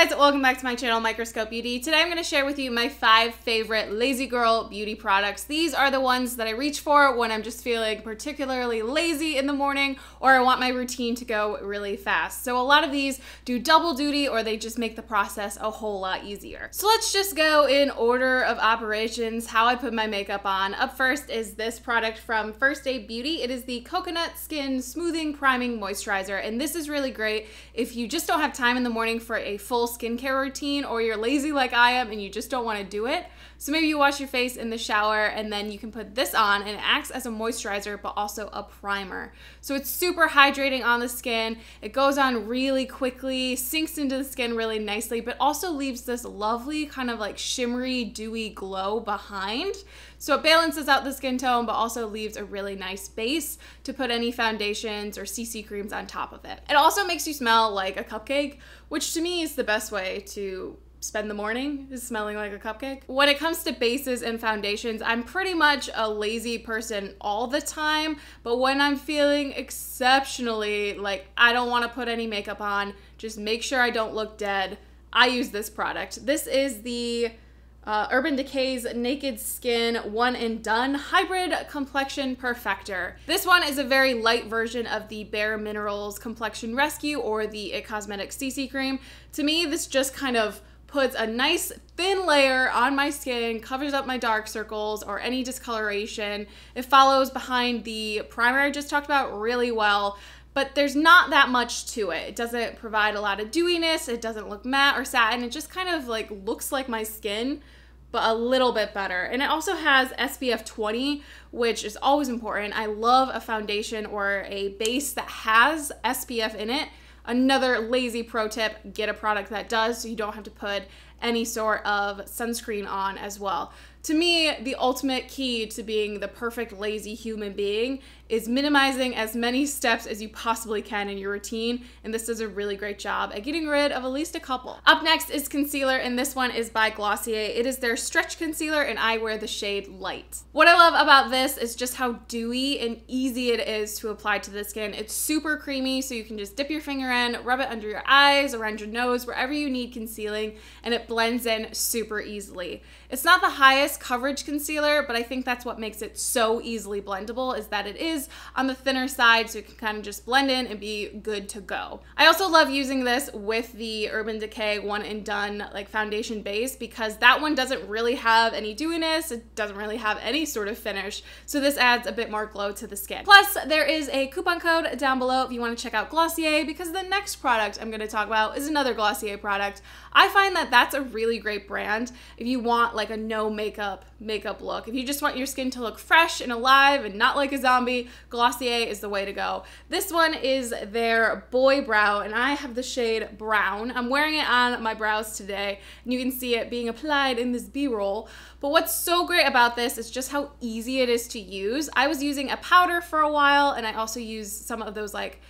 guys, welcome back to my channel, Microscope Beauty. Today I'm going to share with you my 5 favorite lazy girl beauty products. These are the ones that I reach for when I'm just feeling particularly lazy in the morning or I want my routine to go really fast. So a lot of these do double duty or they just make the process a whole lot easier. So let's just go in order of operations, how I put my makeup on. Up first is this product from First Aid Beauty. It is the Coconut Skin Smoothing Priming Moisturizer, and this is really great if you just don't have time in the morning for a full skincare routine, or you're lazy like I am and you just don't want to do it. So maybe you wash your face in the shower and then you can put this on, and it acts as a moisturizer but also a primer. So it's super hydrating on the skin. It goes on really quickly, sinks into the skin really nicely, but also leaves this lovely kind of like shimmery, dewy glow behind. So it balances out the skin tone but also leaves a really nice base to put any foundations or CC creams on top of it. It also makes you smell like a cupcake, which to me is the best way to spend the morning, is smelling like a cupcake. When it comes to bases and foundations, I'm pretty much a lazy person all the time, but when I'm feeling exceptionally like I don't want to put any makeup on, just make sure I don't look dead, I use this product. This is the Urban Decay's Naked Skin One and Done Hybrid Complexion Perfector. This one is a very light version of the Bare Minerals Complexion Rescue or the It Cosmetics CC Cream. To me, this just kind of puts a nice thin layer on my skin, covers up my dark circles or any discoloration. It follows behind the primer I just talked about really well, but there's not that much to it. It doesn't provide a lot of dewiness, it doesn't look matte or satin, it just kind of like looks like my skin, but a little bit better. And it also has SPF 20, which is always important. I love a foundation or a base that has SPF in it. Another lazy pro tip, get a product that does so you don't have to put any sort of sunscreen on as well. To me, the ultimate key to being the perfect lazy human being is minimizing as many steps as you possibly can in your routine, and this does a really great job at getting rid of at least a couple. Up next is concealer, and this one is by Glossier. It is their stretch concealer, and I wear the shade Light. What I love about this is just how dewy and easy it is to apply to the skin. It's super creamy, so you can just dip your finger in, rub it under your eyes, around your nose, wherever you need concealing, and it blends in super easily. It's not the highest coverage concealer, but I think that's what makes it so easily blendable, is that it is on the thinner side, so it can kind of just blend in and be good to go. I also love using this with the Urban Decay One and Done like foundation base, because that one doesn't really have any dewiness, it doesn't really have any sort of finish, so this adds a bit more glow to the skin. Plus, there is a coupon code down below if you want to check out Glossier, because the next product I'm going to talk about is another Glossier product. I find that that's a really great brand if you want like a no makeup look. If you just want your skin to look fresh and alive and not like a zombie, Glossier is the way to go. This one is their Boy Brow, and I have the shade Brown. I'm wearing it on my brows today, and you can see it being applied in this B-roll. But what's so great about this is just how easy it is to use. I was using a powder for a while, and I also use some of those like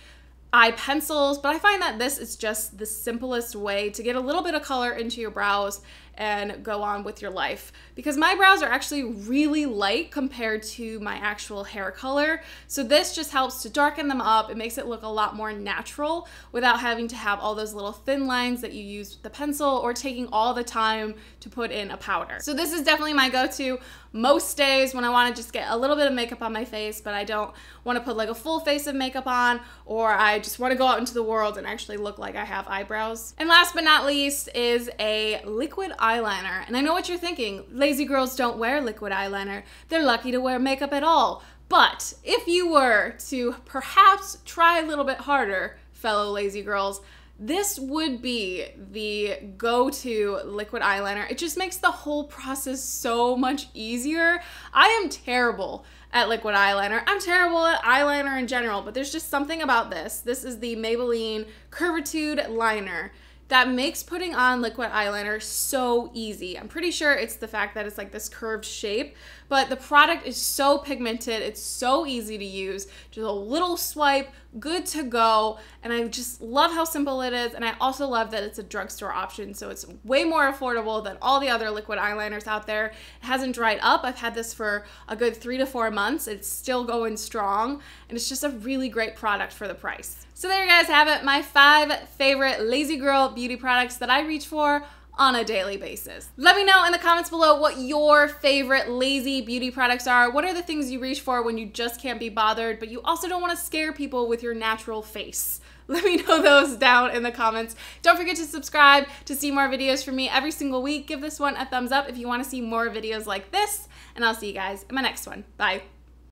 eye pencils, but I find that this is just the simplest way to get a little bit of color into your brows and go on with your life, because my brows are actually really light compared to my actual hair color. So this just helps to darken them up. It makes it look a lot more natural without having to have all those little thin lines that you use with the pencil or taking all the time to put in a powder. So this is definitely my go-to most days when I want to just get a little bit of makeup on my face, but I don't want to put like a full face of makeup on, or I just want to go out into the world and actually look like I have eyebrows. And last but not least is a liquid eyeliner. And I know what you're thinking, lazy girls don't wear liquid eyeliner. They're lucky to wear makeup at all. But if you were to perhaps try a little bit harder, fellow lazy girls, this would be the go-to liquid eyeliner. It just makes the whole process so much easier. I am terrible at liquid eyeliner. I'm terrible at eyeliner in general, but there's just something about this. This is the Maybelline Curvitude Liner that makes putting on liquid eyeliner so easy. I'm pretty sure it's the fact that it's like this curved shape, but the product is so pigmented, it's so easy to use. Just a little swipe, good to go. And I just love how simple it is. And I also love that it's a drugstore option. So it's way more affordable than all the other liquid eyeliners out there. It hasn't dried up. I've had this for a good 3 to 4 months. It's still going strong. And it's just a really great product for the price. So there you guys have it. My 5 favorite lazy girl beauty products that I reach for on a daily basis. Let me know in the comments below what your favorite lazy beauty products are. What are the things you reach for when you just can't be bothered, but you also don't want to scare people with your natural face? Let me know those down in the comments. Don't forget to subscribe to see more videos from me every single week. Give this one a thumbs up if you want to see more videos like this, and I'll see you guys in my next one. Bye.